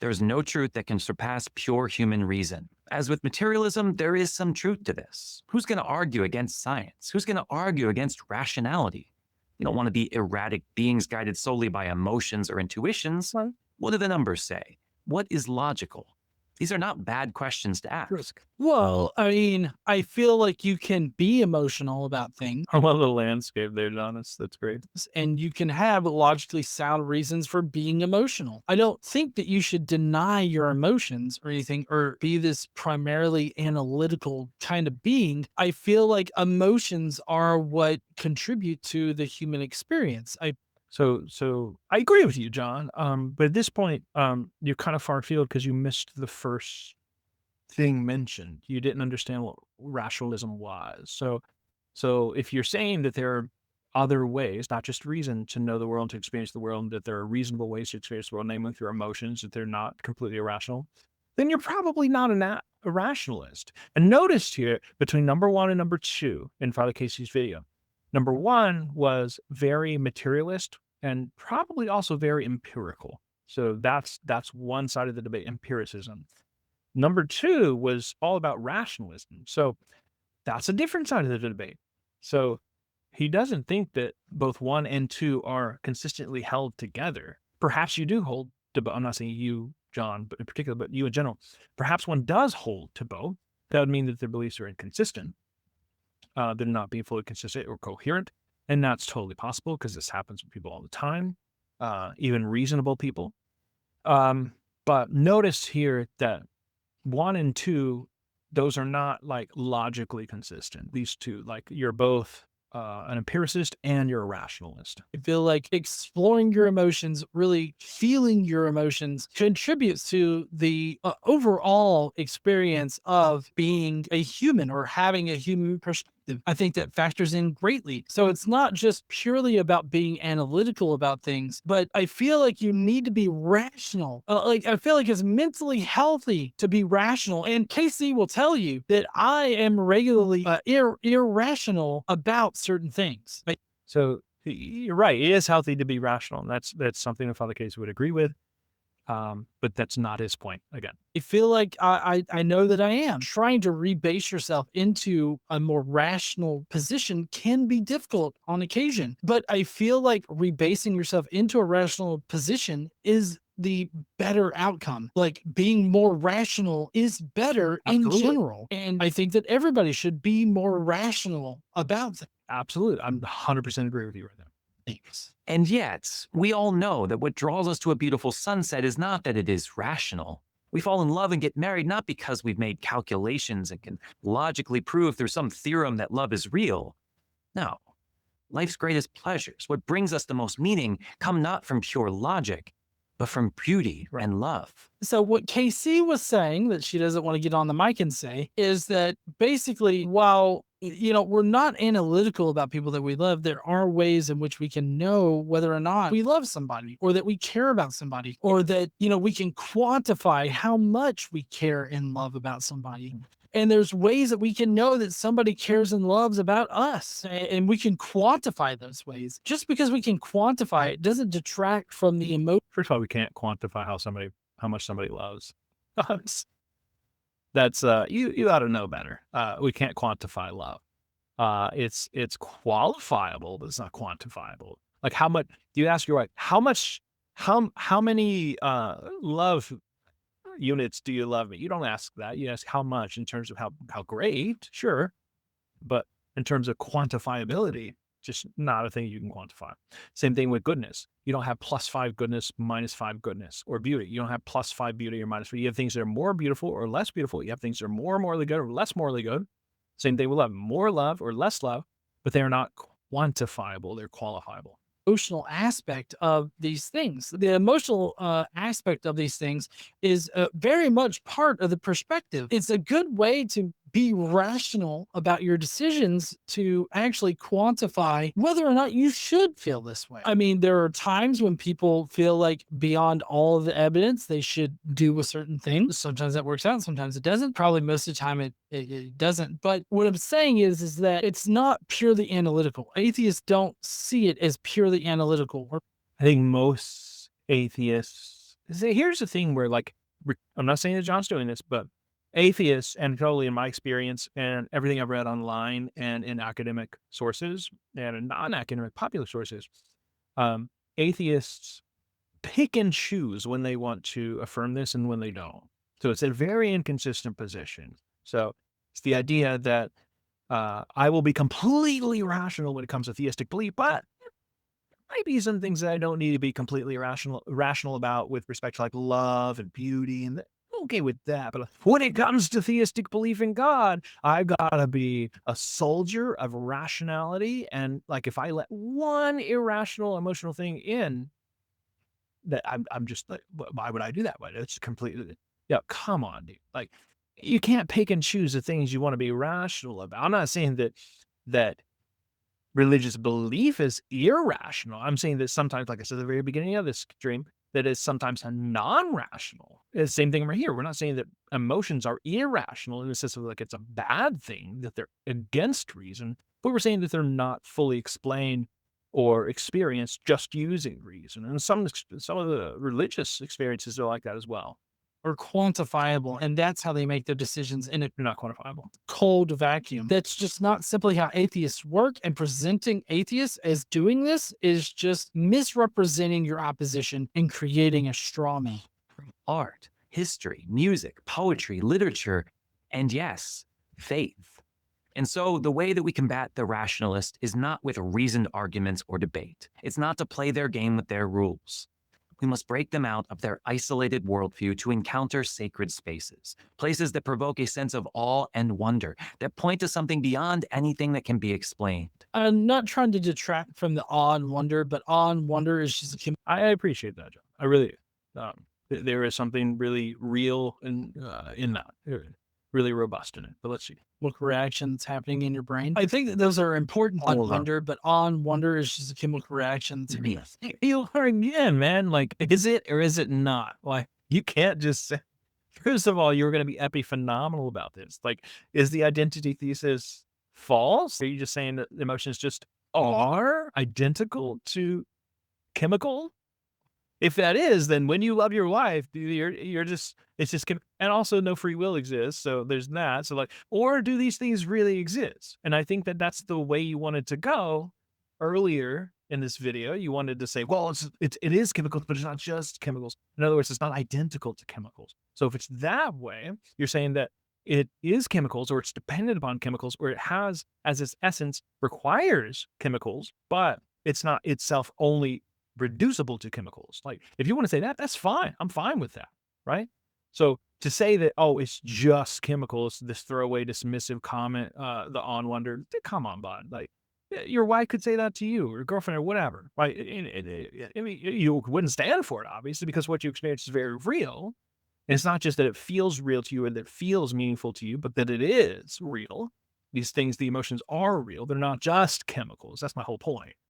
There's no truth that can surpass pure human reason. As with materialism, there is some truth to this. Who's going to argue against science? Who's going to argue against rationality? You don't want to be erratic beings guided solely by emotions or intuitions. Right. What do the numbers say? What is logical? These are not bad questions to ask. Well, I mean, I feel like you can be emotional about things I love the landscape there, Jonas. That's great. and you can have logically sound reasons for being emotional. I don't think that you should deny your emotions or anything or be this primarily analytical kind of being. I feel like emotions are what contribute to the human experience. So I agree with you, John. But at this point, you're kind of far afield because you missed the first thing mentioned. You didn't understand what rationalism was. So if you're saying that there are other ways, not just reason, to know the world and to experience the world, and that there are reasonable ways to experience the world, namely through emotions, that they're not completely irrational, then you're probably not a rationalist. And notice here between number 1 and number 2 in Father Casey's video. Number 1 was very materialist and probably also very empirical. So that's one side of the debate, empiricism. Number 2 was all about rationalism. So that's a different side of the debate. So he doesn't think that both 1 and 2 are consistently held together. Perhaps you do hold to both. I'm not saying you, John, but in particular, but you in general. Perhaps one does hold to both. That would mean that their beliefs are inconsistent. They're not being fully consistent or coherent. And that's totally possible because this happens with people all the time, even reasonable people. But notice here that 1 and 2, those are not like logically consistent. These two, like you're both an empiricist and you're a rationalist. I feel like exploring your emotions, really feeling your emotions contributes to the overall experience of being a human or having a human perspective. I think that factors in greatly. So it's not just purely about being analytical about things, but I feel like you need to be rational. I feel like it's mentally healthy to be rational. And Casey will tell you that I am regularly irrational about certain things. So you're right. It is healthy to be rational. And that's something that Father Casey would agree with. But that's not his point again. I feel like I know that I am. Trying to rebase yourself into a more rational position can be difficult on occasion, but I feel like rebasing yourself into a rational position is the better outcome. Like being more rational is better in general. And I think that everybody should be more rational about things. Absolutely. I'm 100% agree with you right now. Thanks. And yet, we all know that what draws us to a beautiful sunset is not that it is rational. We fall in love and get married not because we've made calculations and can logically prove through some theorem that love is real. No. Life's greatest pleasures, what brings us the most meaning, come not from pure logic, but from beauty and love. So what KC was saying that she doesn't want to get on the mic and say is that basically, while we're not analytical about people that we love, there are ways in which we can know whether or not we love somebody or that we care about somebody or that, we can quantify how much we care and love about somebody. And there's ways that we can know that somebody cares and loves about us, and we can quantify those ways. Just because we can quantify it doesn't detract from the emotion. First of all, we can't quantify how much somebody loves us. That's you ought to know better. We can't quantify love. It's qualifiable, but it's not quantifiable. Like how much? You ask your wife, how many love units do you love me? You don't ask that. You ask how much in terms of how great, sure, but in terms of quantifiability, just not a thing you can quantify. Same thing with goodness. You don't have +5 goodness, -5 goodness, or beauty. You don't have +5 beauty or -5. You have things that are more beautiful or less beautiful. You have things that are more morally good or less morally good. Same thing with love. More love or less love, but they are not quantifiable. They're qualifiable. Emotional aspect of these things. The emotional aspect of these things is very much part of the perspective. It's a good way to be rational about your decisions to actually quantify whether or not you should feel this way. I mean, there are times when people feel like beyond all of the evidence, they should do a certain thing. Sometimes that works out, sometimes it doesn't. Probably most of the time it doesn't. But what I'm saying is that it's not purely analytical. Atheists don't see it as purely analytical. I think most atheists See, here's the thing where, like, I'm not saying that John's doing this, but atheists, and totally in my experience and everything I've read online and in academic sources and in non-academic popular sources, um, atheists pick and choose when they want to affirm this and when they don't. So it's a very inconsistent position. So it's the idea that I will be completely rational when it comes to theistic belief, but might be some things that I don't need to be completely rational about with respect to like love and beauty, and I'm okay with that. But when it comes to theistic belief in God, I've got to be a soldier of rationality. And like, if I let one irrational emotional thing in, that I'm just like, why would I do that? Why? It's completely, yeah, come on, dude. Like, you can't pick and choose the things you want to be rational about. I'm not saying that religious belief is irrational. I'm saying that sometimes, like I said at the very beginning of this stream, that is sometimes a non-rational. It's the same thing right here. We're not saying that emotions are irrational in the sense of like it's a bad thing, that they're against reason, but we're saying that they're not fully explained or experienced just using reason. And some of the religious experiences are like that as well. Or quantifiable, and that's how they make their decisions in a They're not quantifiable. cold vacuum. That's just not simply how atheists work, and presenting atheists as doing this is just misrepresenting your opposition and creating a straw man. Art, history, music, poetry, literature, and yes, faith. And so the way that we combat the rationalist is not with reasoned arguments or debate. It's not to play their game with their rules. We must break them out of their isolated worldview to encounter sacred spaces, places that provoke a sense of awe and wonder, that point to something beyond anything that can be explained. I'm not trying to detract from the awe and wonder, but awe and wonder is just a I appreciate that, John. I really do. There is something really real in that. Really robust in it. But let's see. chemical reaction that's happening in your brain. I think that those are important on Hold on. wonder, but on wonder is just a chemical reaction to me. You are again, man. Like, is it or is it not? Like, you can't just say. First of all, you're going to be epiphenomenal about this. Like, is the identity thesis false? Are you just saying that emotions just are identical to chemical? If that is, then when you love your wife, you're just, it's just, and also no free will exists. So there's that. So like, or do these things really exist? And I think that that's the way you wanted to go earlier in this video. You wanted to say, well, it is chemicals, but it's not just chemicals. In other words, it's not identical to chemicals. So if it's that way, you're saying that it is chemicals, or it's dependent upon chemicals, or it has as its essence requires chemicals, but it's not itself only reducible to chemicals. Like, if you want to say that, that's fine. I'm fine with that, right? So to say that, oh, it's just chemicals, this throwaway dismissive comment, the on wonder, come on, bud. Like, your wife could say that to you, or girlfriend, or whatever, right? I mean, you wouldn't stand for it, obviously, because what you experience is very real. And it's not just that it feels real to you and that it feels meaningful to you, but that it is real. These things, the emotions are real. They're not just chemicals. That's my whole point.